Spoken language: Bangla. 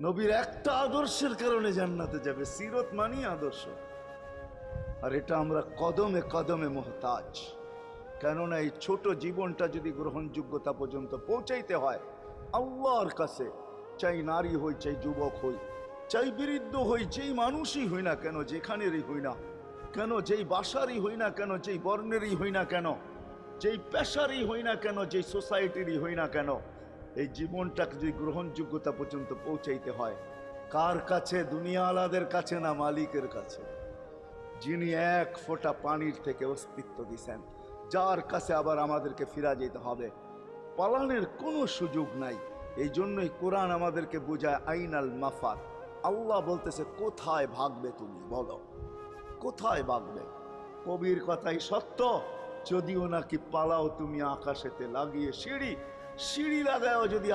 নবীর একটা আদর্শের কারণে জান্নাতে যাবে। সিরত মানি আদর্শ। আর এটা আমরা কদমে কদমে মোহতাজ। কেননা এই ছোট জীবনটা যদি গ্রহণযোগ্যতা পর্যন্ত পৌঁছাইতে হয় আল্লাহর কাছে, চাই নারী হই, চাই যুবক হই, চাই বৃদ্ধ হই, যেই মানুষই হই না কেন, যেখানেরই হই না কেন, যেই বাসারই হই না কেন, যেই বর্ণেরই হই না কেন, যেই পেশারই হই না কেন, যেই সোসাইটিরই হই না কেন, এই জীবনটাকে যদি গ্রহণযোগ্যতা পর্যন্ত পৌঁছাইতে হয় কার কাছে? দুনিয়া আলাদের কাছে না, মালিকের কাছে, যিনি এক ফোঁটা পানির থেকে অস্তিত্ব দিছেন, যার কাছে আবার আমাদেরকে ফিরা যেতে হবে। পালানের কোনো সুযোগ নাই। এই জন্যই কোরআন আমাদেরকে বোঝায় আইনাল মাফার। আল্লাহ বলতেছে কোথায় ভাগবে তুমি, বলো কোথায় ভাগবে? কবির কথাই সত্য, যদিও নাকি পালাও তুমি আকাশেতে লাগিয়ে সিঁড়ি, সিঁড়ি লাগাও যদি